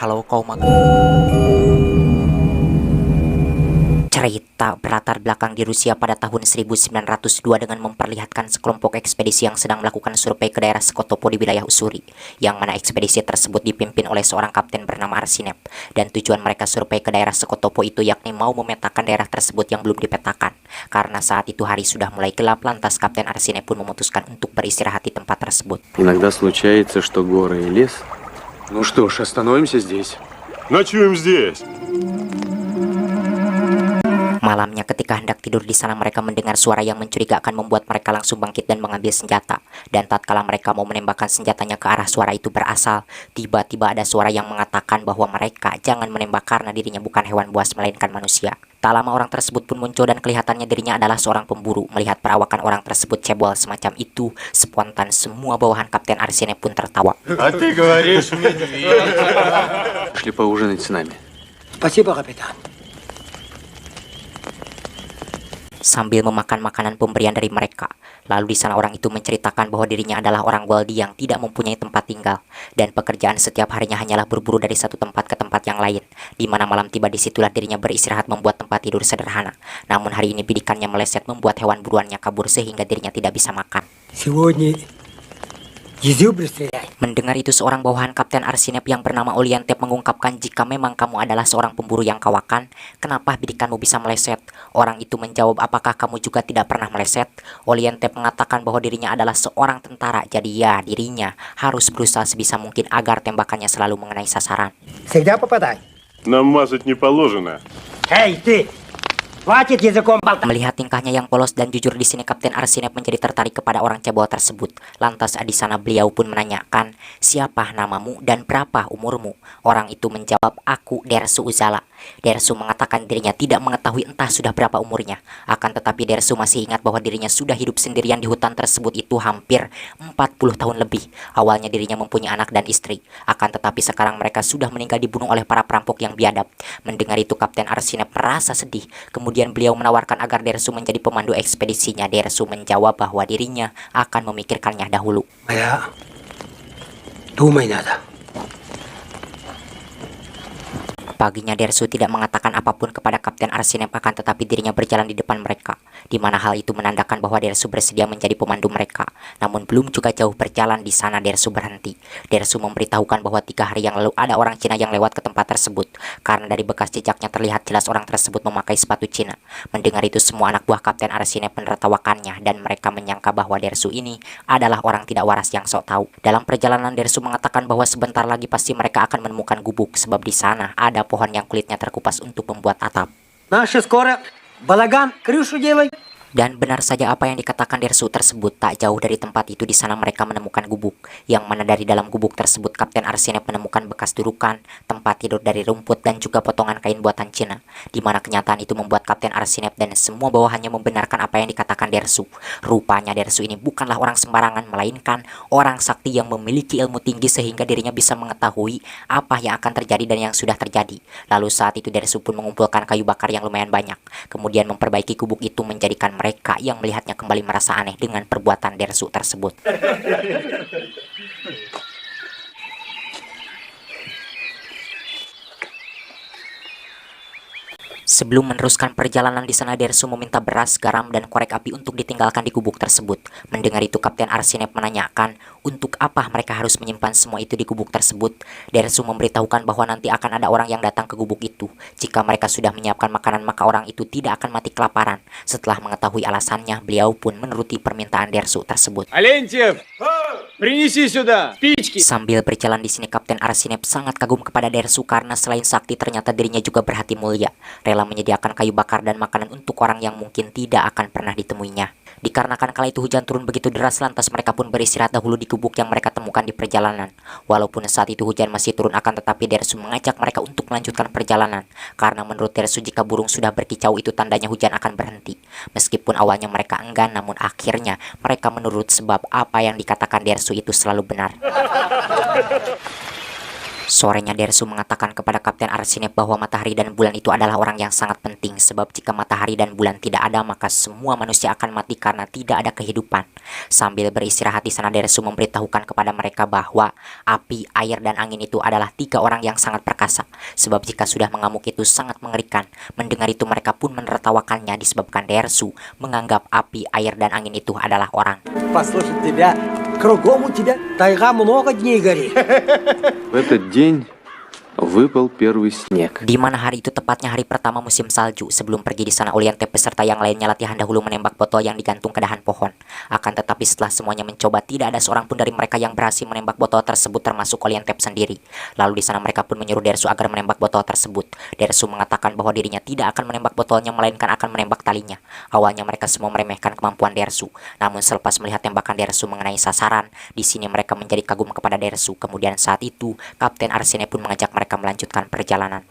Kalau kau mau cerita berlatar belakang di Rusia pada tahun 1902 dengan memperlihatkan sekelompok ekspedisi yang sedang melakukan survei ke daerah Skotopo di wilayah Ussuri, yang mana ekspedisi tersebut dipimpin oleh seorang kapten bernama Arsinev, dan tujuan mereka survei ke daerah Skotopo itu yakni mau memetakan daerah tersebut yang belum dipetakan. Karena saat itu hari sudah mulai gelap, lantas Kapten Arsinev pun memutuskan untuk beristirahat di tempat tersebut. Иногда случается, что горы и лес. Ну что ж, остановимся здесь. Ночуем здесь. Malamnya ketika hendak tidur di sana, mereka mendengar suara yang mencurigakan membuat mereka langsung bangkit dan mengambil senjata. Dan tatkala mereka mau menembakkan senjatanya ke arah suara itu berasal, tiba-tiba ada suara yang mengatakan bahwa mereka jangan menembak karena dirinya bukan hewan buas melainkan manusia. Tak lama orang tersebut pun muncul dan kelihatannya dirinya adalah seorang pemburu. Melihat perawakan orang tersebut cebol semacam itu, spontan semua bawahan Kapten Arsinev pun tertawa. А ты говоришь медведь. Пошли поужинать с нами. Спасибо, капитан. Sambil memakan makanan pemberian dari mereka. Lalu di sana orang itu menceritakan bahwa dirinya adalah orang Waldi yang tidak mempunyai tempat tinggal, dan pekerjaan setiap harinya hanyalah berburu dari satu tempat ke tempat yang lain, di mana malam tiba disitulah dirinya beristirahat membuat tempat tidur sederhana. Namun hari ini bidikannya meleset membuat hewan buruannya kabur sehingga dirinya tidak bisa makan. Сегодня зубры стреляй. Mendengar itu seorang bawahan Kapten Arsinev yang bernama Oliantep mengungkapkan, jika memang kamu adalah seorang pemburu yang kawakan, kenapa bidikanmu bisa meleset? Orang itu menjawab, apakah kamu juga tidak pernah meleset? Oliantep mengatakan bahwa dirinya adalah seorang tentara, jadi ya dirinya harus berusaha sebisa mungkin agar tembakannya selalu mengenai sasaran. Всегда попадай. Нам мазать не положено. Эй, ты! Хватит языком болтать. Melihat tingkahnya yang polos dan jujur di sini, Kapten Arsinev menjadi tertarik kepada orang cebol tersebut. Lantas di sana beliau pun menanyakan, siapa namamu dan berapa umurmu? Orang itu menjawab, aku Dersu Uzala. Dersu mengatakan dirinya tidak mengetahui entah sudah berapa umurnya. Akan tetapi Dersu masih ingat bahwa dirinya sudah hidup sendirian di hutan tersebut itu hampir 40 tahun lebih. Awalnya dirinya mempunyai anak dan istri. Akan tetapi sekarang mereka sudah meninggal dibunuh oleh para perampok yang biadab. Mendengar itu Kapten Arsinev merasa sedih. Kemudian beliau menawarkan agar Dersu menjadi pemandu ekspedisinya. Dersu menjawab bahwa dirinya akan memikirkannya dahulu. Моя. Думай надо. Paginya Dersu tidak mengatakan apapun kepada Kapten Arsinev, akan tetapi dirinya berjalan di depan mereka, di mana hal itu menandakan bahwa Dersu bersedia menjadi pemandu mereka. Namun belum juga jauh berjalan di sana Dersu berhenti. Dersu memberitahukan bahwa 3 hari yang lalu ada orang Cina yang lewat ke tempat tersebut, karena dari bekas jejaknya terlihat jelas orang tersebut memakai sepatu Cina. Mendengar itu semua anak buah Kapten Arsinev menertawakannya, dan mereka menyangka bahwa Dersu ini adalah orang tidak waras yang sok tahu. Dalam perjalanan Dersu mengatakan bahwa sebentar lagi pasti mereka akan menemukan gubuk, sebab di sana ada pohon yang kulitnya terkupas untuk membuat atap. Наши скоро. Балаган, крышу делай. Dan benar saja apa yang dikatakan Dersu tersebut. Tak jauh dari tempat itu di sana mereka menemukan gubuk, yang mana dari dalam gubuk tersebut Kapten Arsinev menemukan bekas dudukan, tempat tidur dari rumput, dan juga potongan kain buatan Cina. Di mana kenyataan itu membuat Kapten Arsinev dan semua bawahannya membenarkan apa yang dikatakan Dersu. Rupanya Dersu ini bukanlah orang sembarangan, melainkan orang sakti yang memiliki ilmu tinggi sehingga dirinya bisa mengetahui apa yang akan terjadi dan yang sudah terjadi. Lalu saat itu Dersu pun mengumpulkan kayu bakar yang lumayan banyak, kemudian memperbaiki gubuk itu menjadikan mereka yang melihatnya kembali merasa aneh dengan perbuatan Dersu tersebut. Sebelum meneruskan perjalanan di sana, Dersu meminta beras, garam, dan korek api untuk ditinggalkan di gubuk tersebut. Mendengar itu Kapten Arsinev menanyakan untuk apa mereka harus menyimpan semua itu di gubuk tersebut. Dersu memberitahukan bahwa nanti akan ada orang yang datang ke gubuk itu. Jika mereka sudah menyiapkan makanan, maka orang itu tidak akan mati kelaparan. Setelah mengetahui alasannya, beliau pun menuruti permintaan Dersu tersebut. Алентьев, принеси сюда спички. Sambil berjalan di sini, Kapten Arsinev sangat kagum kepada Dersu karena selain sakti ternyata dirinya juga berhati mulia, rela menyediakan kayu bakar dan makanan untuk orang yang mungkin tidak akan pernah ditemuinya. Dikarenakan kala itu hujan turun begitu deras, lantas mereka pun beristirahat dahulu di gubuk yang mereka temukan di perjalanan. Walaupun saat itu hujan masih turun, akan tetapi Dersu mengajak mereka untuk melanjutkan perjalanan, karena menurut Dersu jika burung sudah berkicau itu tandanya hujan akan berhenti. Meskipun awalnya mereka enggan, namun akhirnya mereka menurut, sebab apa yang dikatakan Dersu itu selalu benar. Sorenya Dersu mengatakan kepada Kapten Arsinep bahwa matahari dan bulan itu adalah orang yang sangat penting, sebab jika matahari dan bulan tidak ada maka semua manusia akan mati karena tidak ada kehidupan. Sambil beristirahat di sana, Dersu memberitahukan kepada mereka bahwa api, air, dan angin itu adalah 3 orang yang sangat perkasa, sebab jika sudah mengamuk itu sangat mengerikan. Mendengar itu mereka pun menertawakannya disebabkan Dersu menganggap api, air, dan angin itu adalah orang. Послушать тебя, кругом у тебя тайга много дней горит. В этот день выпал первый снег. Di mana hari itu tepatnya hari pertama musim salju. Sebelum pergi di sana, Oliantep beserta yang lainnya latihan dahulu menembak botol yang digantung ke dahan pohon. Akan tetapi setelah semuanya mencoba, tidak ada seorang pun dari mereka yang berhasil menembak botol tersebut, termasuk Oliantep sendiri. Lalu di sana mereka pun menyuruh Dersu agar menembak botol tersebut. Dersu mengatakan bahwa dirinya tidak akan menembak botolnya, melainkan akan menembak talinya. Awalnya mereka semua meremehkan kemampuan Dersu, namun selepas melihat tembakan Dersu mengenai sasaran, di sini mereka menjadi kagum kepada Dersu. Kemudian saat itu Kapten Arsinep pun mengajak mereka melanjutkan perjalanan.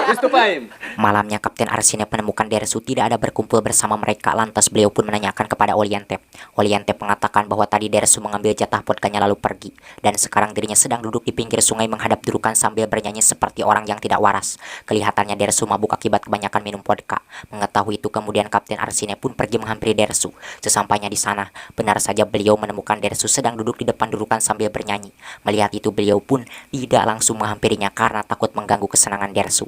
Приступаем. Malamnya Kapten Arsinep menemukan Dersu tidak ada berkumpul bersama mereka. Lantas beliau pun menanyakan kepada Oliantep. Oliantep mengatakan bahwa tadi Dersu mengambil jatah vodkanya lalu pergi, dan sekarang dirinya sedang duduk di pinggir sungai menghadap dudukan sambil bernyanyi seperti orang yang tidak waras. Kelihatannya Dersu mabuk akibat kebanyakan minum vodka. Mengetahui itu kemudian Kapten Arsinep pun pergi menghampiri Dersu. Sesampainya di sana, benar saja beliau menemukan Dersu sedang duduk di depan dudukan sambil bernyanyi. Melihat itu beliau pun tidak langsung menghampirinya karena takut mengganggu kesenangan Dersu.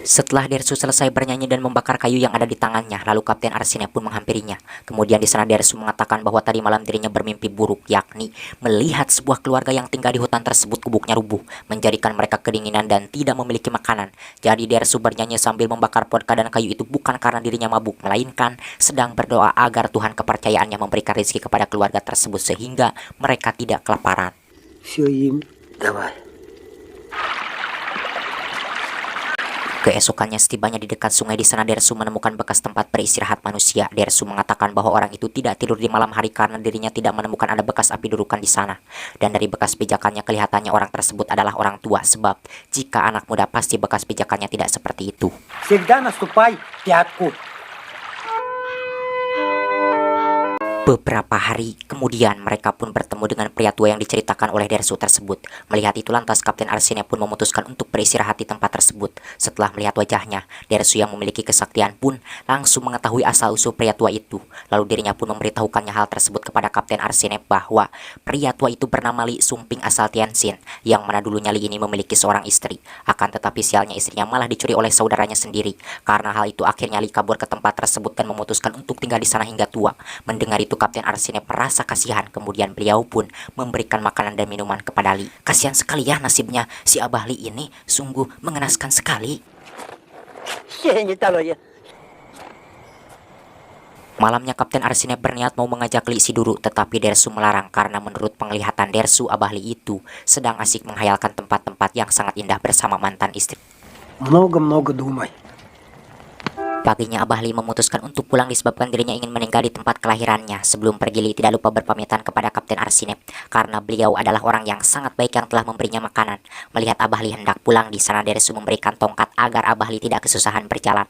Setelah Dersu selesai bernyanyi dan membakar kayu yang ada di tangannya, lalu Kapten Arsinep pun menghampirinya. Kemudian di sana Dersu mengatakan bahwa tadi malam dirinya bermimpi buruk, yakni melihat sebuah keluarga yang tinggal di hutan tersebut gubuknya rubuh, menjadikan mereka kedinginan dan tidak memiliki makanan. Jadi Dersu bernyanyi sambil membakar vodka dan kayu itu bukan karena dirinya mabuk, melainkan sedang berdoa agar Tuhan kepercayaannya memberikan rezeki kepada keluarga tersebut sehingga mereka tidak kelaparan. Все им давай. Keesokannya setibanya di dekat sungai di sana Dersu menemukan bekas tempat beristirahat manusia. Dersu mengatakan bahwa orang itu tidak tidur di malam hari karena dirinya tidak menemukan ada bekas api dudukan di sana. Dan dari bekas pijakannya kelihatannya orang tersebut adalah orang tua, sebab jika anak muda pasti bekas pijakannya tidak seperti itu. Всегда наступай пятку. Beberapa hari kemudian mereka pun bertemu dengan pria tua yang diceritakan oleh Dersu tersebut. Melihat itu lantas Kapten Arsinep pun memutuskan untuk beristirahat di tempat tersebut. Setelah melihat wajahnya, Dersu yang memiliki kesaktian pun langsung mengetahui asal-usul pria tua itu. Lalu dirinya pun memberitahukannya hal tersebut kepada Kapten Arsinep bahwa pria tua itu bernama Li Sumping asal Tianjin, yang mana dulunya Li ini memiliki seorang istri. Akan tetapi sialnya istrinya malah dicuri oleh saudaranya sendiri. Karena hal itu akhirnya Li kabur ke tempat tersebut dan memutuskan untuk tinggal di sana hingga tua. Mendengar itu Kapten Arsinep merasa kasihan, kemudian beliau pun memberikan makanan dan minuman kepada Li. Kasihan sekali ya nasibnya si Abah Li ini, sungguh mengenaskan sekali. Malamnya Kapten Arsinep berniat mau mengajak Li Siduru, tetapi Dersu melarang karena menurut penglihatan Dersu, Abah Li itu sedang asik menghayalkan tempat-tempat yang sangat indah bersama mantan istri. Много-много думай. Paginya Abah Li memutuskan untuk pulang disebabkan dirinya ingin meninggal di tempat kelahirannya. Sebelum pergi Li tidak lupa berpamitan kepada Kapten Arsinep karena beliau adalah orang yang sangat baik yang telah memberinya makanan. Melihat Abah Li hendak pulang, di sana Dersu memberikan tongkat agar Abah Li tidak kesusahan berjalan.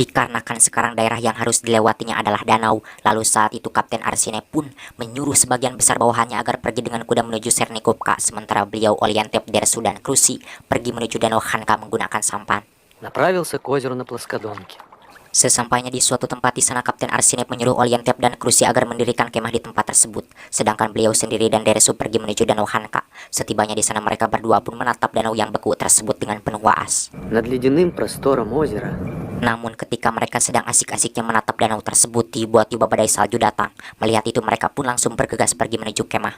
Dikarenakan sekarang daerah yang harus dilewatinya adalah danau, lalu saat itu Kapten Arsinep pun menyuruh sebagian besar bawahannya agar pergi dengan kuda menuju Sernikovka, sementara beliau Oliantep, Dersu, dan Krusi pergi menuju danau Khanka menggunakan sampan. Направился к озеру на плоскодонке. Sesampainya di suatu tempat di sana Kapten Arsinep menyuruh Oliantep dan Krusi agar mendirikan kemah di tempat tersebut, sedangkan beliau sendiri dan Dersu pergi menuju danau Khanka. Setibanya di sana mereka berdua pun menatap danau yang beku tersebut dengan penuh waas. Над ледяным простором озера Namun ketika mereka sedang asik-asiknya menatap danau tersebut, tiba-tiba badai salju datang. Melihat itu mereka pun langsung bergegas pergi menuju kemah.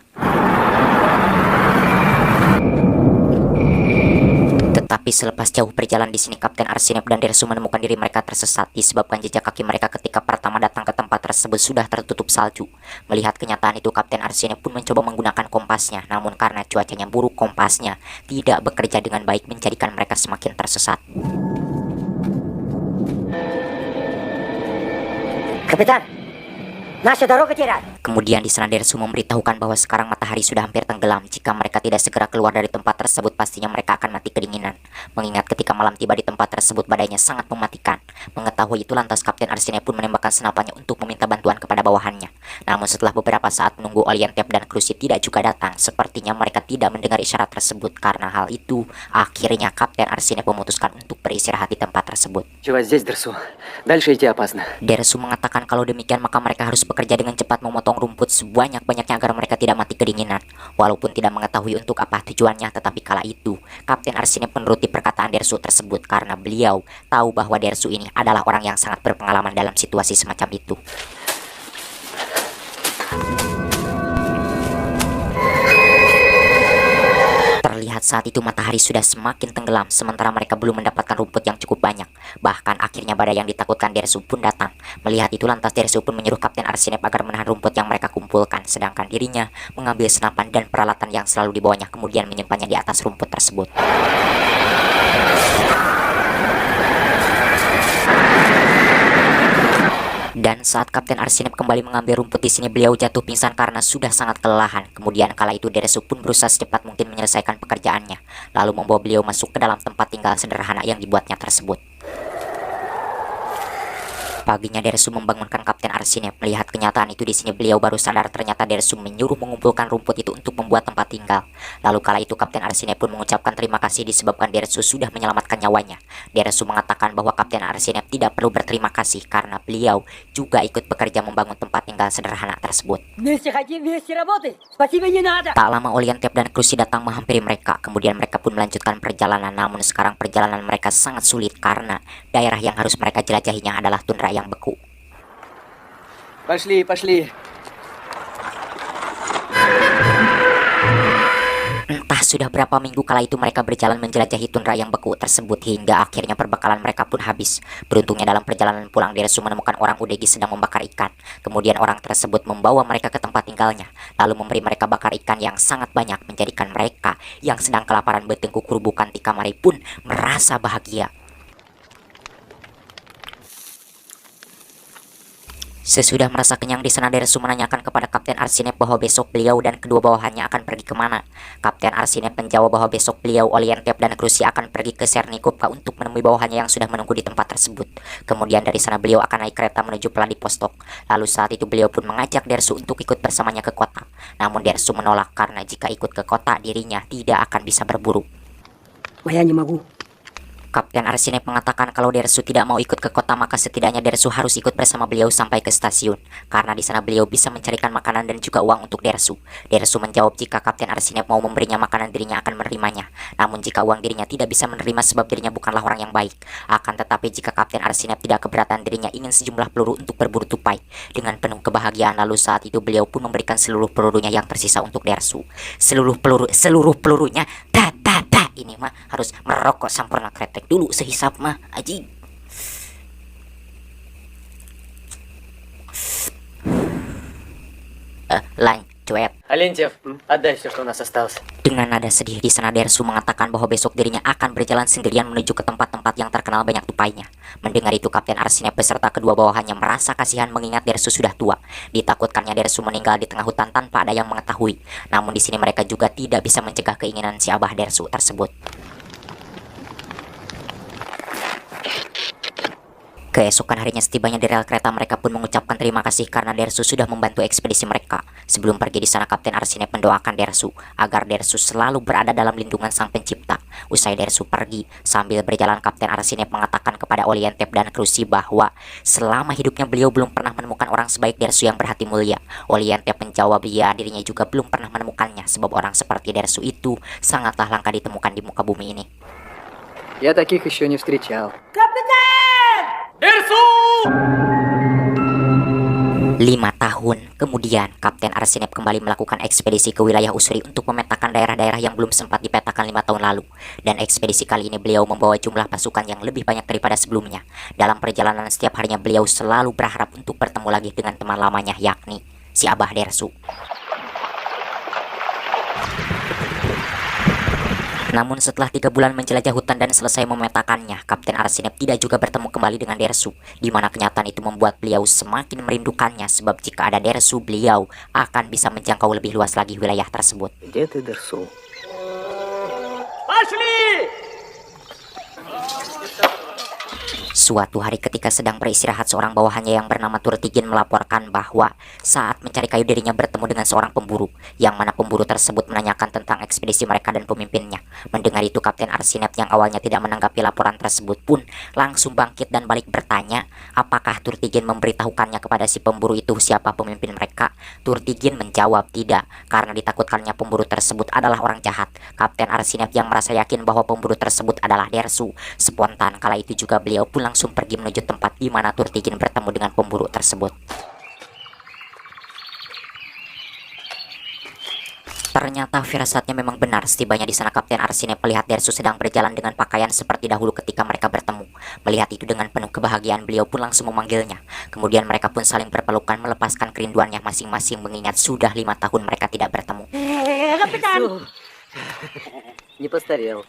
Tetapi selepas jauh berjalan di sini Kapten Arsinep dan Dersu menemukan diri mereka tersesat disebabkan jejak kaki mereka ketika pertama datang ke tempat tersebut sudah tertutup salju. Melihat kenyataan itu Kapten Arsinep pun mencoba menggunakan kompasnya, namun karena cuacanya buruk kompasnya tidak bekerja dengan baik menjadikan mereka semakin tersesat. Капитан, наша дорога теряет. Kemudian di sana Dersu memberitahukan bahwa sekarang matahari sudah hampir tenggelam tenggelam. Jika mereka tidak segera keluar dari tempat tersebut, pastinya mereka akan mati kedinginan. Mengingat ketika malam tiba di tempat tersebut, badainya sangat mematikan. Mengetahui itu, lantas Kapten Arsine pun menembakkan senapannya untuk meminta bantuan kepada bawahannya. Namun setelah beberapa saat menunggu, Olientep dan Krusi tidak juga datang. Sepertinya mereka tidak mendengar isyarat tersebut. Karena hal itu, akhirnya Kapten Arsine memutuskan untuk beristirahat di tempat tersebut. Чего здесь, Дерсу? Дальше идти опасно. Dersu mengatakan kalau demikian maka mereka harus bekerja dengan cepat memotong rumput sebanyak-banyaknya agar mereka tidak mati kedinginan. Walaupun tidak mengetahui untuk apa tujuannya, tetapi kala itu Kapten Arsine menuruti perkataan Dersu tersebut karena beliau tahu bahwa Dersu ini adalah orang yang sangat berpengalaman dalam situasi semacam itu. Terlihat saat itu matahari sudah semakin tenggelam, sementara mereka belum mendapatkan rumput yang cukup banyak. Bahkan akhirnya badai yang ditakutkan Dersu pun datang. Melihat itu, lantas Dersu pun menyuruh Kapten Arsine agar menahan rumput yang mereka kumpulkan, sedangkan dirinya mengambil senapan dan peralatan yang selalu dibawanya, kemudian menyimpannya di atas rumput tersebut. Dan saat Kapten Arsine kembali mengambil rumput di sini, beliau jatuh pingsan karena sudah sangat kelelahan. Kemudian kala itu Dersu pun berusaha secepat mungkin menyelesaikan pekerjaannya, lalu membawa beliau masuk ke dalam tempat tinggal sederhana yang dibuatnya tersebut. Paginya Dersu membangunkan Kapten Arsine. Melihat kenyataan itu di sini, beliau baru sadar ternyata Dersu menyuruh mengumpulkan rumput itu untuk membuat tempat tinggal. Lalu kala itu Kapten Arsine pun mengucapkan terima kasih disebabkan Dersu sudah menyelamatkan nyawanya. Dersu mengatakan bahwa Kapten Arsine tidak perlu berterima kasih karena beliau juga ikut bekerja membangun tempat tinggal sederhana tersebut. Вместе хотим, вместе работать. Спасибо не надо. Tak lama Olientep dan Krusi datang menghampiri mereka. Kemudian mereka pun melanjutkan perjalanan. Namun sekarang perjalanan mereka sangat sulit karena daerah yang harus mereka jelajahinya adalah tundra yang beku. Пошли, пошли. Entah sudah berapa minggu kala itu mereka berjalan menjelajahi tundra yang beku tersebut hingga akhirnya perbekalan mereka pun habis. Beruntungnya dalam perjalanan pulang, Dersu menemukan orang Udegi sedang membakar ikan. Kemudian orang tersebut membawa mereka ke tempat tinggalnya, lalu memberi mereka bakar ikan yang sangat banyak, menjadikan mereka yang sedang kelaparan bertengkuk kurubukan di kamar pun merasa bahagia. Sesudah merasa kenyang di sana, Dersu menanyakan kepada Kapten Arsine bahwa besok beliau dan kedua bawahannya akan pergi kemana. Kapten Arsine menjawab bahwa besok beliau, Olientep dan Krusi akan pergi ke Sernikopka untuk menemui bawahannya yang sudah menunggu di tempat tersebut. Kemudian dari sana beliau akan naik kereta menuju Vladivostok. Lalu saat itu beliau pun mengajak Dersu untuk ikut bersamanya ke kota. Namun Dersu menolak karena jika ikut ke kota dirinya tidak akan bisa berburu. Я не могу. Kapten Arsine mengatakan kalau Dersu tidak mau ikut ke kota maka setidaknya Dersu harus ikut bersama beliau sampai ke stasiun, karena di sana beliau bisa mencarikan makanan dan juga uang untuk Dersu. Dersu menjawab jika Kapten Arsine mau memberinya makanan dirinya akan menerimanya. Namun jika uang dirinya tidak bisa menerima sebab dirinya bukanlah orang yang baik. Akan tetapi jika Kapten Arsine tidak keberatan, dirinya ingin sejumlah peluru untuk berburu tupai. Dengan penuh kebahagiaan lalu saat itu beliau pun memberikan seluruh pelurunya yang tersisa untuk Dersu. Seluruh pelurunya. Ini mah harus merokok sampurna kretek dulu sehisap mah aji. Lanjut. Алентьев, отдай все, что у нас осталось. Dengan nada sedih di sana Dersu mengatakan bahwa besok dirinya akan berjalan sendirian menuju ke tempat-tempat yang terkenal banyak tupainya. Mendengar itu Kapten Arsine beserta kedua bawahannya merasa kasihan mengingat Dersu sudah tua. Ditakutkannya Dersu meninggal di tengah hutan tanpa ada yang mengetahui. Namun di sini mereka juga tidak bisa mencegah keinginan si Abah Dersu tersebut. Keesokan harinya setibanya di rel kereta, mereka pun mengucapkan terima kasih karena Dersu sudah membantu ekspedisi mereka. Sebelum pergi di sana, Kapten Arsine mendoakan Dersu agar Dersu selalu berada dalam lindungan Sang Pencipta. Usai Dersu pergi, sambil berjalan Kapten Arsine mengatakan kepada Olientep dan Krusi bahwa selama hidupnya beliau belum pernah menemukan orang sebaik Dersu yang berhati mulia. Olientep menjawab ya, dirinya juga belum pernah menemukannya sebab orang seperti Dersu itu sangatlah langka ditemukan di muka bumi ini. Я таких еще не встречал. 5 tahun kemudian, Kapten Arsine kembali melakukan ekspedisi ke wilayah Ussuri untuk memetakan daerah-daerah yang belum sempat dipetakan 5 tahun lalu. Dan ekspedisi kali ini beliau membawa jumlah pasukan yang lebih banyak daripada sebelumnya. Dalam perjalanan setiap harinya beliau selalu berharap untuk bertemu lagi dengan teman lamanya, yakni si Abah Dersu. Namun setelah 3 bulan menjelajah hutan dan selesai memetakannya, Kapten Arsinep tidak juga bertemu kembali dengan Dersu, di mana kenyataan itu membuat beliau semakin merindukannya sebab jika ada Dersu, beliau akan bisa menjangkau lebih luas lagi wilayah tersebut. Где ты, Дерсу? Suatu hari ketika sedang beristirahat, seorang bawahannya yang bernama Turtigin melaporkan bahwa saat mencari kayu dirinya bertemu dengan seorang pemburu, yang mana pemburu tersebut menanyakan tentang ekspedisi mereka dan pemimpinnya. Mendengar itu, Kapten Arsinep yang awalnya tidak menanggapi laporan tersebut pun langsung bangkit dan balik bertanya apakah Turtigin memberitahukannya kepada si pemburu itu siapa pemimpin mereka. Turtigin menjawab tidak, karena ditakutkannya pemburu tersebut adalah orang jahat. Kapten Arsinep yang merasa yakin bahwa pemburu tersebut adalah Dersu, spontan kala itu juga beliau pun langsung pergi menuju tempat di mana Turtigin bertemu dengan pemburu tersebut. Ternyata firasatnya memang benar. Setibanya di sana, Kapten Arsinep melihat Dersu sedang berjalan dengan pakaian seperti dahulu ketika mereka bertemu. Melihat itu dengan penuh kebahagiaan, beliau pun langsung memanggilnya. Kemudian mereka pun saling berpelukan melepaskan kerinduannya masing-masing mengingat sudah 5 tahun mereka tidak bertemu. Капитан! Не постарел.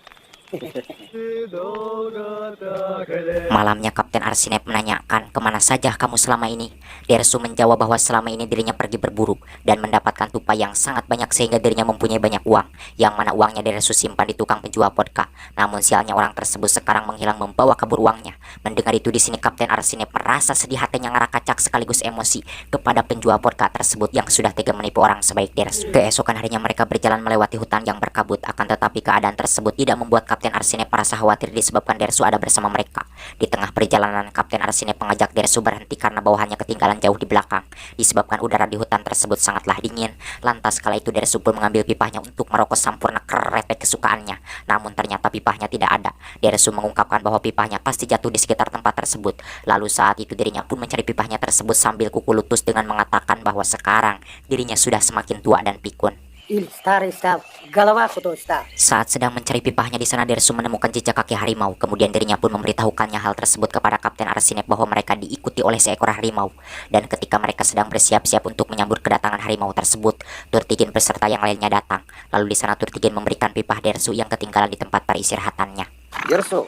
Malamnya Kapten Arsinep menanyakan, kemana saja kamu selama ini? Dersu menjawab bahwa selama ini dirinya pergi berburu dan mendapatkan tupai yang sangat banyak sehingga dirinya mempunyai banyak uang, yang mana uangnya Dersu simpan di tukang penjual vodka. Namun sialnya orang tersebut sekarang menghilang membawa kabur uangnya. Mendengar itu di sini Kapten Arsinep merasa sedih hatinya ngarah kacak sekaligus emosi kepada penjual vodka tersebut yang sudah tega menipu orang sebaik Dersu. Keesokan harinya mereka berjalan melewati hutan yang berkabut, akan tetapi keadaan tersebut tidak membuat Kapten Arsinep merasa khawatir disebabkan Dersu ada bersama mereka. Di tengah perjalanan, Kapten Arsinep mengajak Dersu berhenti karena bawahannya ketinggalan jauh di belakang, disebabkan udara di hutan tersebut sangatlah dingin. Lantas kala itu Dersu pun mengambil pipahnya untuk merokok sampurna kerepek kesukaannya. Namun ternyata pipahnya tidak ada. Dersu mengungkapkan bahwa pipahnya pasti jatuh di sekitar tempat tersebut. Lalu saat itu dirinya pun mencari pipahnya tersebut sambil kuku lutus dengan mengatakan bahwa sekarang dirinya sudah semakin tua dan pikun. Или старый стал, голова худой стал. Saat sedang mencari pipahnya di sana, Dersu menemukan jejak kaki harimau. Kemudian dirinya pun memberitahukannya hal tersebut kepada Kapten Arsinep bahwa mereka diikuti oleh seekor harimau. Dan ketika mereka sedang bersiap-siap untuk menyambut kedatangan harimau tersebut, Turtigin beserta yang lainnya datang. Lalu di sana Turtigin memberikan pipah Dersu yang ketinggalan di tempat peristirahatannya. Дерсу,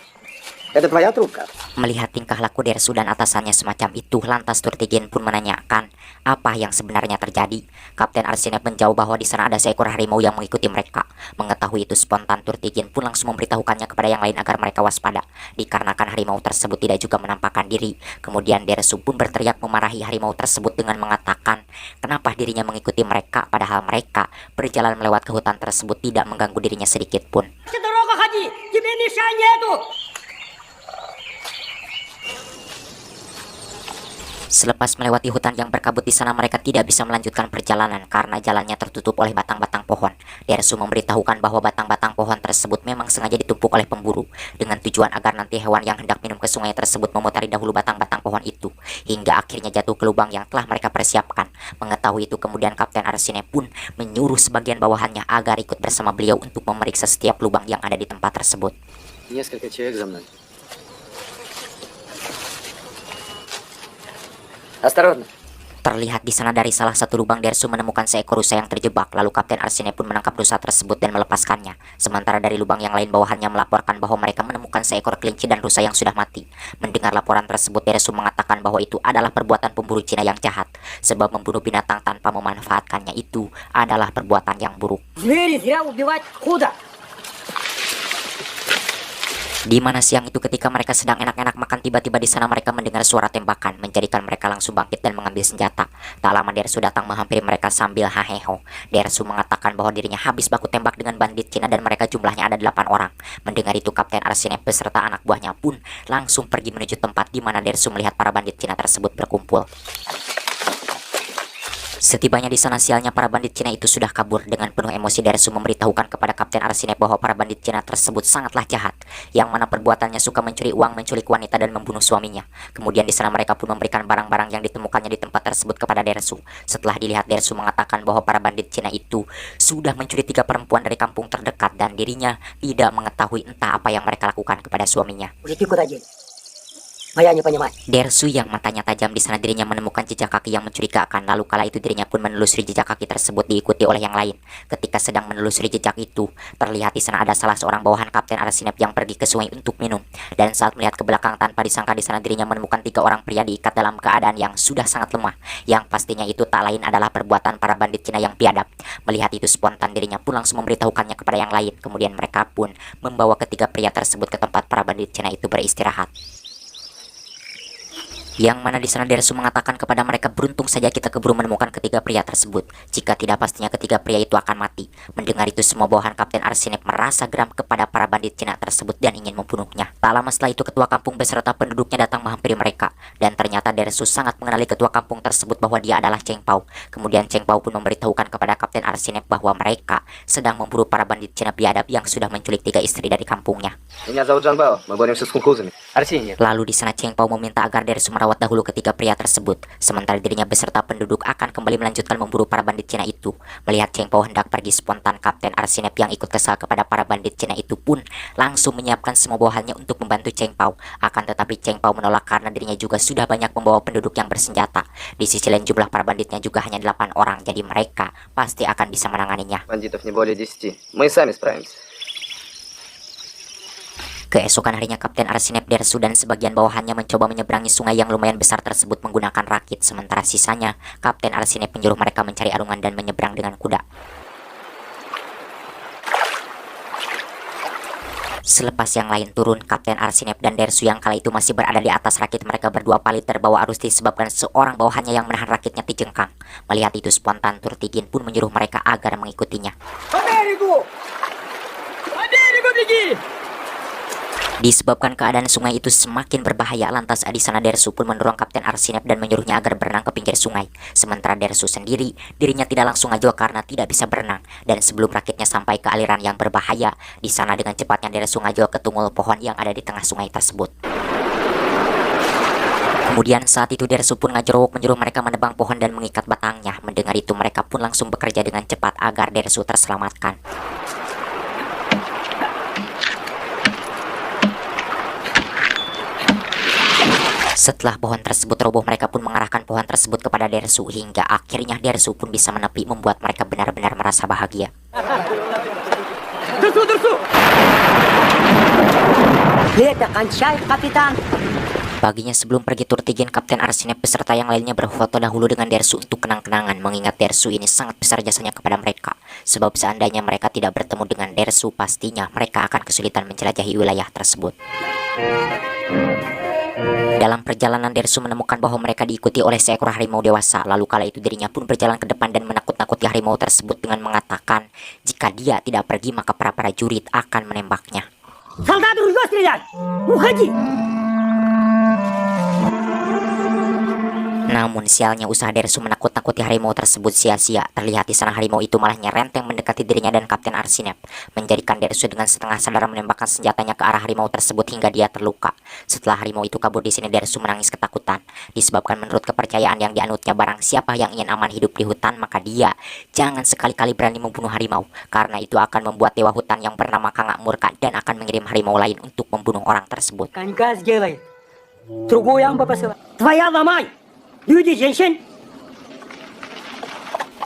это твоя трубка? Melihat tingkah laku Dersu dan atasannya semacam itu, lantas Turtigin pun menanyakan apa yang sebenarnya terjadi. Kapten Arsinep menjawab bahwa di sana ada seekor harimau yang mengikuti mereka. Mengetahui itu, spontan Turtigin pun langsung memberitahukannya kepada yang lain agar mereka waspada, dikarenakan harimau tersebut tidak juga menampakkan diri. Kemudian Dersu pun berteriak memarahi harimau tersebut dengan mengatakan kenapa dirinya mengikuti mereka padahal mereka berjalan melewat ke hutan tersebut tidak mengganggu dirinya sedikit pun. Дорога ходи, тебе мешай нету! Selepas melewati hutan yang berkabut di sana, mereka tidak bisa melanjutkan perjalanan karena jalannya tertutup oleh batang-batang pohon. Dersu memberitahukan bahwa batang-batang pohon tersebut memang sengaja ditumpuk oleh pemburu dengan tujuan agar nanti hewan yang hendak minum ke sungai tersebut memutari dahulu batang-batang pohon itu hingga akhirnya jatuh ke lubang yang telah mereka persiapkan. Mengetahui itu, kemudian Kapten Arsinep pun menyuruh sebagian bawahannya agar ikut bersama beliau untuk memeriksa setiap lubang yang ada di tempat tersebut. Несколько человек за мной. Осторожно. Terlihat di sana dari salah satu lubang Dersu menemukan seekor rusa yang terjebak. Lalu Kapten Arsinep pun menangkap rusa tersebut dan melepaskannya. Sementara dari lubang yang lain bawahannya melaporkan bahwa mereka menemukan seekor kelinci dan rusa yang sudah mati. Mendengar laporan tersebut, Dersu mengatakan bahwa itu adalah perbuatan pemburu Cina yang jahat, sebab membunuh binatang tanpa memanfaatkannya itu adalah perbuatan yang buruk. Звери зря убивать худо. Di mana siang itu ketika mereka sedang enak-enak makan, tiba-tiba di sana mereka mendengar suara tembakan, menjadikan mereka langsung bangkit dan mengambil senjata. Tak lama Dersu datang menghampiri mereka sambil haheho. Dersu mengatakan bahwa dirinya habis baku tembak dengan bandit Cina dan mereka jumlahnya ada 8 orang. Mendengar itu, Kapten Arsinep beserta anak buahnya pun langsung pergi menuju tempat di mana Dersu melihat para bandit Cina tersebut berkumpul. Setibanya di sana, sialnya para bandit Cina itu sudah kabur. Dengan penuh emosi, Dersu memberitahukan kepada Kapten Arsinep bahwa para bandit Cina tersebut sangatlah jahat, yang mana perbuatannya suka mencuri uang, menculik wanita dan membunuh suaminya. Kemudian di sana mereka pun memberikan barang-barang yang ditemukannya di tempat tersebut kepada Dersu. Setelah dilihat, Dersu mengatakan bahwa para bandit Cina itu sudah mencuri 3 perempuan dari kampung terdekat dan dirinya tidak mengetahui entah apa yang mereka lakukan kepada suaminya. Уже ты куда день? Моя не понимает. Dersu yang matanya tajam di sana dirinya menemukan jejak kaki yang mencurigakan. Lalu kala itu dirinya pun menelusuri jejak kaki tersebut diikuti oleh yang lain. Ketika sedang menelusuri jejak itu, terlihat di sana ada salah seorang bawahan Kapten Arsinep yang pergi ke sungai untuk minum. Dan saat melihat ke belakang tanpa disangka di sana dirinya menemukan 3 orang pria diikat dalam keadaan yang sudah sangat lemah. Yang pastinya itu tak lain adalah perbuatan para bandit Cina yang biadab. Melihat itu spontan dirinya pun langsung memberitahukannya kepada yang lain. Kemudian mereka pun membawa ketiga pria tersebut ke tempat para bandit Cina itu beristirahat. Yang mana di sana Dersu mengatakan kepada mereka, beruntung saja kita keburu menemukan ketiga pria tersebut. Jika tidak pastinya ketiga pria itu akan mati. Mendengar itu semua bawahan Kapten Arsinep merasa geram kepada para bandit Cina tersebut dan ingin membunuhnya. Tak lama setelah itu ketua kampung beserta penduduknya datang menghampiri mereka. Dan ternyata Dersu sangat mengenali ketua kampung tersebut bahwa dia adalah Cheng Pao. Kemudian Cheng Pao pun memberitahukan kepada Kapten Arsinep bahwa mereka sedang memburu para bandit Cina biadab yang sudah menculik 3 istri dari kampungnya. Меня зовут Джан Бао. Мы боремся с хунхузами. Арсений. Lalu di sana Cheng Pao meminta agar Dersu merawat dahulu ketiga pria tersebut, sementara dirinya beserta penduduk akan kembali melanjutkan memburu para bandit Cina itu. Melihat Cheng Pao hendak pergi spontan, Kapten Arsinep yang ikut kesal kepada para bandit Cina itu pun langsung menyiapkan semua bawahannya untuk membantu Cheng Pao. Akan tetapi Cheng Pao menolak karena dirinya juga sudah banyak membawa penduduk yang bersenjata. Di sisi lain jumlah para banditnya juga hanya 8 orang, jadi mereka pasti akan bisa menanganinya. Бандитов не более 10. Мы и сами справимся. Keesokan harinya Kapten Arsinep, Dersu dan sebagian bawahannya mencoba menyeberangi sungai yang lumayan besar tersebut menggunakan rakit. Sementara sisanya, Kapten Arsinep menyuruh mereka mencari arungan dan menyeberang dengan kuda. Selepas yang lain turun, Kapten Arsinep dan Dersu yang kala itu masih berada di atas rakit mereka berdua palit terbawa arus disebabkan seorang bawahannya yang menahan rakitnya dijengkang. Melihat itu spontan Turtigin pun menyuruh mereka agar mengikutinya. По берегу! По берегу беги! Disebabkan keadaan sungai itu semakin berbahaya, lantas di sana Dersu pun mendorong Kapten Arsinep dan menyuruhnya agar berenang ke pinggir sungai. Sementara Dersu sendiri, dirinya tidak langsung ngajol karena tidak bisa berenang. Dan sebelum rakitnya sampai ke aliran yang berbahaya, di sana dengan cepatnya Dersu ngajol ke tunggul pohon yang ada di tengah sungai tersebut. Kemudian saat itu Dersu pun ngajrowok menyuruh mereka menebang pohon dan mengikat batangnya. Mendengar itu mereka pun langsung bekerja dengan cepat agar Dersu terselamatkan. Setelah pohon tersebut roboh, mereka pun mengarahkan pohon tersebut kepada Dersu hingga akhirnya Dersu pun bisa menepi, membuat mereka benar-benar merasa bahagia. Дерсу, Дерсу! Это кончай, капитан! Paginya sebelum pergi Turtigin, Kapten Arsinep beserta yang lainnya berfoto dahulu dengan Dersu untuk kenang-kenangan, mengingat Dersu ini sangat besar jasanya kepada mereka. Sebab seandainya mereka tidak bertemu dengan Dersu, pastinya mereka akan kesulitan menjelajahi wilayah tersebut. Dalam perjalanan Dersu menemukan bahwa mereka diikuti oleh seekor harimau dewasa. Lalu kala itu dirinya pun berjalan ke depan dan menakut-nakuti harimau tersebut dengan mengatakan jika dia tidak pergi maka para prajurit akan menembaknya. Солдат, ружье стрелять! Уходи! Namun sialnya usaha Dersu menakut-nakuti harimau tersebut sia-sia. Terlihat di sana harimau itu malah nyerenteng mendekati dirinya dan Kapten Arsinep, menjadikan Dersu dengan setengah sadar menembakkan senjatanya ke arah harimau tersebut hingga dia terluka. Setelah harimau itu kabur di sini, Dersu menangis ketakutan, disebabkan menurut kepercayaan yang dianutnya barang siapa yang ingin aman hidup di hutan maka dia jangan sekali-kali berani membunuh harimau, karena itu akan membuat dewa hutan yang bernama Kangak murka dan akan mengirim harimau lain untuk membunuh orang tersebut. Конька сделает. Другую ямбу посылай. Твоя ломай! Люди, женщин!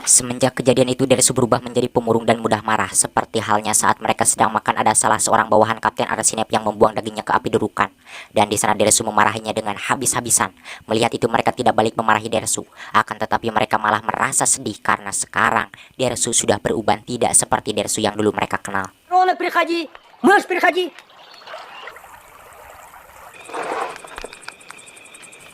Semenjak kejadian itu Dersu berubah menjadi pemurung dan mudah marah. Seperti halnya saat mereka sedang makan, ada salah seorang bawahan Kapten Arsinep yang membuang dagingnya ke api dudukan. Dan di sana Dersu memarahinya dengan habis-habisan. Melihat itu mereka tidak balik memarahi Dersu. Akan tetapi mereka malah merasa sedih karena sekarang Dersu sudah berubah, tidak seperti Dersu yang dulu mereka kenal. Рона, приходи! Мышь, приходи!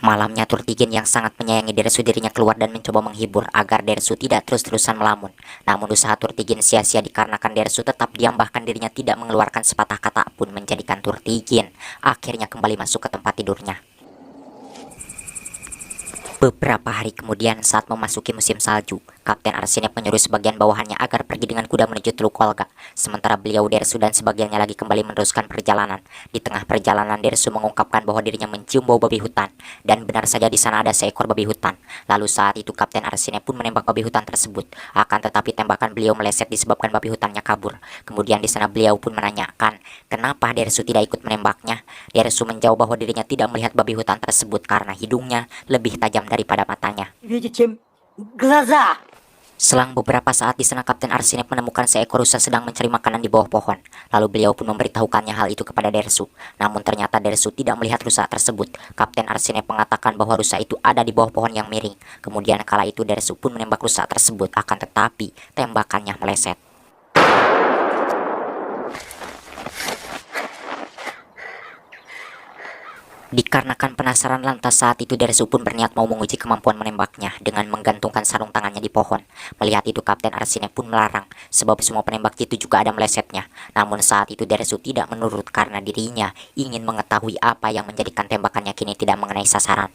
Malamnya Turtigin yang sangat menyayangi Dersu dirinya keluar dan mencoba menghibur agar Dersu tidak terus-terusan melamun. Namun usaha Turtigin sia-sia dikarenakan Dersu tetap diam, bahkan dirinya tidak mengeluarkan sepatah kata pun, menjadikan Turtigin akhirnya kembali masuk ke tempat tidurnya. Beberapa hari kemudian saat memasuki musim salju, Kapten Arsinep menyuruh sebagian bawahannya agar pergi dengan kuda menuju Teluk Kolga. Sementara beliau Dersu dan sebagiannya lagi kembali meneruskan perjalanan. Di tengah perjalanan Dersu mengungkapkan bahwa dirinya mencium bau babi hutan. Dan benar saja di sana ada seekor babi hutan. Lalu saat itu Kapten Arsinep pun menembak babi hutan tersebut. Akan tetapi tembakan beliau meleset disebabkan babi hutannya kabur. Kemudian di sana beliau pun menanyakan, kenapa Dersu tidak ikut menembaknya? Dersu menjawab bahwa dirinya tidak melihat babi hutan tersebut karena hidungnya lebih tajam daripada matanya. Видеть, чем глаза. Selang beberapa saat di sana Kapten Arsinep menemukan seekor rusa sedang mencari makanan di bawah pohon. Lalu beliau pun memberitahukannya hal itu kepada Dersu. Namun ternyata Dersu tidak melihat rusa tersebut. Kapten Arsinep mengatakan bahwa rusa itu ada di bawah pohon yang miring. Kemudian kala itu Dersu pun menembak rusa tersebut, akan tetapi tembakannya meleset. Dikarenakan penasaran lantas saat itu Dersu pun berniat mau menguji kemampuan menembaknya dengan menggantungkan sarung tangannya di pohon. Melihat itu Kapten Arsinep pun melarang sebab semua penembak itu juga ada melesetnya. Namun saat itu Dersu tidak menurut karena dirinya ingin mengetahui apa yang menjadikan tembakannya kini tidak mengenai sasaran.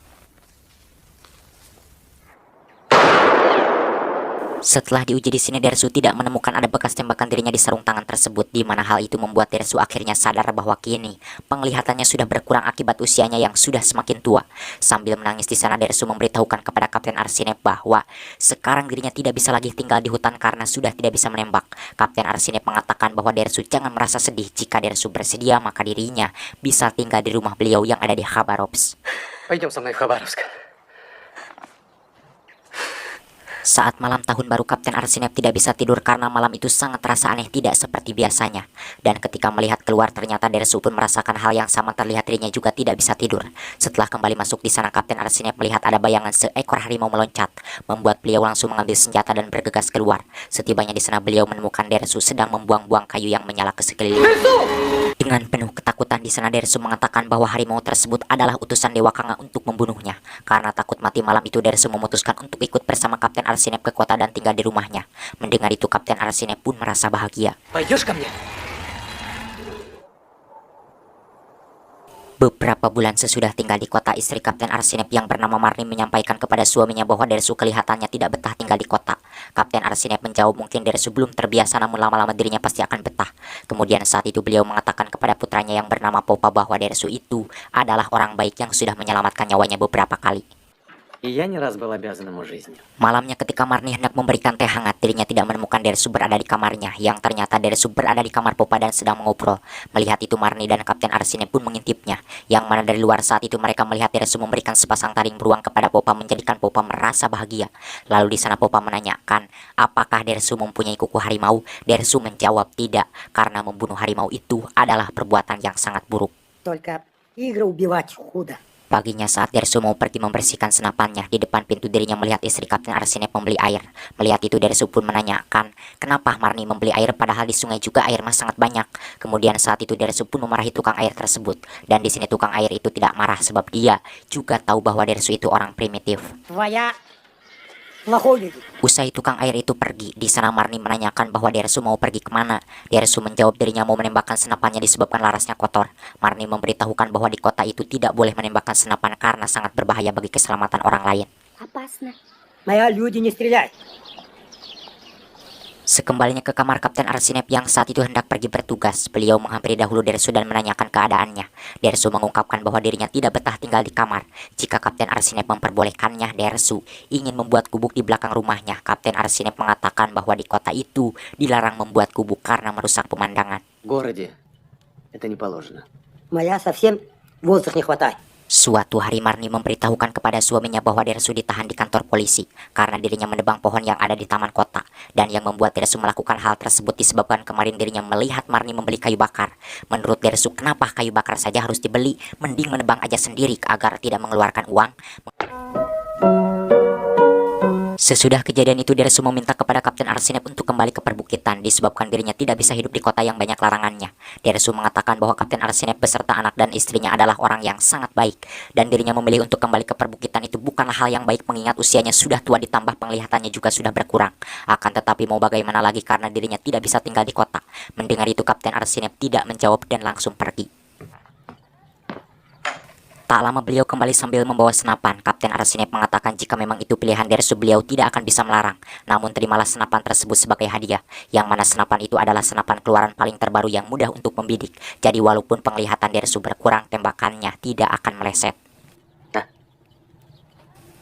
Setelah diuji di sini Dersu tidak menemukan ada bekas tembakan dirinya di sarung tangan tersebut, di mana hal itu membuat Dersu akhirnya sadar bahwa kini penglihatannya sudah berkurang akibat usianya yang sudah semakin tua. Sambil menangis di sana Dersu memberitahukan kepada Kapten Arsinep bahwa sekarang dirinya tidak bisa lagi tinggal di hutan karena sudah tidak bisa menembak. Kapten Arsinep mengatakan bahwa Dersu jangan merasa sedih, jika Dersu bersedia maka dirinya bisa tinggal di rumah beliau yang ada di Khabarovsk. Пойдем со мной в Хабаровск. Saat malam tahun baru Kapten Arsinep tidak bisa tidur karena malam itu sangat terasa aneh tidak seperti biasanya. Dan ketika melihat keluar ternyata Dersu pun merasakan hal yang sama, terlihat dirinya juga tidak bisa tidur. Setelah kembali masuk di sana Kapten Arsinep melihat ada bayangan seekor harimau meloncat, membuat beliau langsung mengambil senjata dan bergegas keluar. Setibanya di sana beliau menemukan Dersu sedang membuang-buang kayu yang menyala ke sekeliling. Dengan penuh ketakutan di sana Dersu mengatakan bahwa harimau tersebut adalah utusan Dewa Kanga untuk membunuhnya. Karena takut mati malam itu Dersu memutuskan untuk ikut bersama Kapten Arsinep ke kota dan tinggal di rumahnya. Mendengar itu Kapten Arsinep pun merasa bahagia. Пойдешь ко мне? Beberapa bulan sesudah tinggal di kota, istri Kapten Arsinep yang bernama Marni menyampaikan kepada suaminya bahwa Dersu kelihatannya tidak betah tinggal di kota. Kapten Arsinep menjawab mungkin Dersu belum terbiasa namun lama-lama dirinya pasti akan betah. Kemudian saat itu beliau mengatakan kepada putranya yang bernama Popa bahwa Dersu itu adalah orang baik yang sudah menyelamatkan nyawanya beberapa kali. И я не раз был обязан ему жизнью. Malamnya ketika Marni hendak memberikan teh hangat, dirinya tidak menemukan Dersu berada di kamarnya, yang ternyata Dersu berada di kamar Popa dan sedang mengobrol. Melihat itu Marni dan Kapten Arsinep pun mengintipnya, yang mana dari luar saat itu mereka melihat Dersu memberikan sepasang taring beruang kepada Popa, menjadikan Popa merasa bahagia. Lalu di sana Popa menanyakan, apakah Dersu mempunyai kuku harimau? Dersu menjawab tidak, karena membunuh harimau itu adalah perbuatan yang sangat buruk. Только игры убивать худо. Paginya saat Dersu mau pergi membersihkan senapannya, di depan pintu dirinya melihat istri Kapten Arsinep membeli air. Melihat itu Dersu pun menanyakan, kenapa Marni membeli air padahal di sungai juga air mas sangat banyak. Kemudian saat itu Dersu pun memarahi tukang air tersebut. Dan di sini tukang air itu tidak marah sebab dia juga tahu bahwa Dersu itu orang primitif. Твоя плохой люди. Usai tukang air itu pergi, di sana Marni menanyakan bahwa Dersu mau pergi kemana. Dersu menjawab dirinya mau menembakkan senapannya disebabkan larasnya kotor. Marni memberitahukan bahwa di kota itu tidak boleh menembakkan senapan karena sangat berbahaya bagi keselamatan orang lain. Опасно. Моя люди не стреляй. Sekembalinya ke kamar Kapten Arsinep yang saat itu hendak pergi bertugas, beliau menghampiri dahulu Dersu dan menanyakan keadaannya. Dersu mengungkapkan bahwa dirinya tidak betah tinggal di kamar. Jika Kapten Arsinep memperbolehkannya, Dersu ingin membuat gubuk di belakang rumahnya. Kapten Arsinep mengatakan bahwa di kota itu dilarang membuat gubuk karena merusak pemandangan. В городе это не положено. Моя совсем воздух не хватает. Suatu hari Marni memberitahukan kepada suaminya bahwa Dersu ditahan di kantor polisi karena dirinya menebang pohon yang ada di taman kota. Dan yang membuat Dersu melakukan hal tersebut disebabkan kemarin dirinya melihat Marni membeli kayu bakar. Menurut Dersu, kenapa kayu bakar saja harus dibeli? Mending menebang aja sendiri agar tidak mengeluarkan uang. Sesudah kejadian itu Dersu meminta kepada Kapten Arsinep untuk kembali ke perbukitan disebabkan dirinya tidak bisa hidup di kota yang banyak larangannya. Dersu mengatakan bahwa Kapten Arsinep beserta anak dan istrinya adalah orang yang sangat baik dan dirinya memilih untuk kembali ke perbukitan itu bukanlah hal yang baik mengingat usianya sudah tua ditambah penglihatannya juga sudah berkurang. Akan tetapi mau bagaimana lagi karena dirinya tidak bisa tinggal di kota. Mendengar itu Kapten Arsinep tidak menjawab dan langsung pergi. Tak lama beliau kembali sambil membawa senapan. Kapten Arsinep mengatakan jika memang itu pilihan Dersu, beliau tidak akan bisa melarang. Namun terimalah senapan tersebut sebagai hadiah, yang mana senapan itu adalah senapan keluaran paling terbaru yang mudah untuk membidik. Jadi walaupun penglihatan Dersu berkurang, tembakannya tidak akan meleset.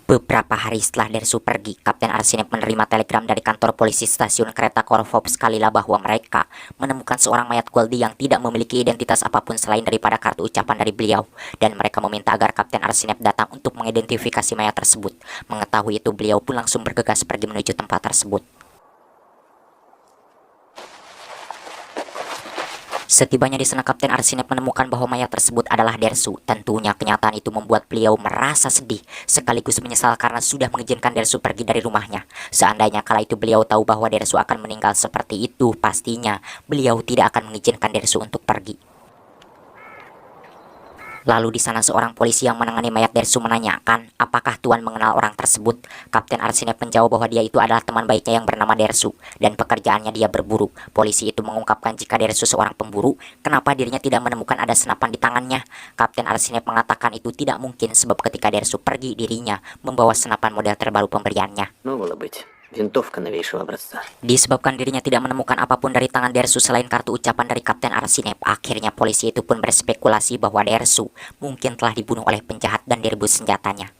Beberapa hari setelah Dersu pergi, Kapten Arsinep menerima telegram dari kantor polisi stasiun kereta Korvop Skalila bahwa mereka menemukan seorang mayat Goldie yang tidak memiliki identitas apapun selain daripada kartu ucapan dari beliau. Dan mereka meminta agar Kapten Arsinep datang untuk mengidentifikasi mayat tersebut. Mengetahui itu, beliau pun langsung bergegas pergi menuju tempat tersebut. Setibanya di sana, Kapten Arsinep menemukan bahwa mayat tersebut adalah Dersu. Tentunya kenyataan itu membuat beliau merasa sedih, sekaligus menyesal karena sudah mengizinkan Dersu pergi dari rumahnya. Seandainya kala itu beliau tahu bahwa Dersu akan meninggal seperti itu, pastinya beliau tidak akan mengizinkan Dersu untuk pergi. Lalu di sana seorang polisi yang menangani mayat Dersu menanyakan, apakah Tuan mengenal orang tersebut? Kapten Arsinep menjawab bahwa dia itu adalah teman baiknya yang bernama Dersu, dan pekerjaannya dia berburu. Polisi itu mengungkapkan jika Dersu seorang pemburu, kenapa dirinya tidak menemukan ada senapan di tangannya? Kapten Arsinep mengatakan itu tidak mungkin sebab ketika Dersu pergi, dirinya membawa senapan model terbaru pemberiannya. Ну, было быть. Винтовка новейшего образца. Disebabkan dirinya tidak menemukan apapun dari tangan Dersu selain kartu ucapan dari Kapten Arsinep, akhirnya polisi itu pun berspekulasi bahwa Dersu mungkin telah dibunuh oleh penjahat dan direbut senjatanya.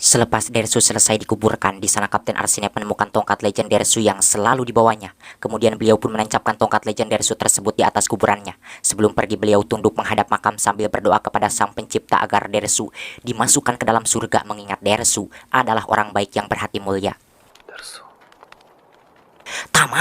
Selepas Dersu selesai dikuburkan, di sana Kapten Arsinep menemukan tongkat legend Dersu yang selalu dibawanya. Kemudian beliau pun menancapkan tongkat legend Dersu tersebut di atas kuburannya. Sebelum pergi, beliau tunduk menghadap makam sambil berdoa kepada Sang Pencipta agar Dersu dimasukkan ke dalam surga, mengingat Dersu adalah orang baik yang berhati mulia. Tama,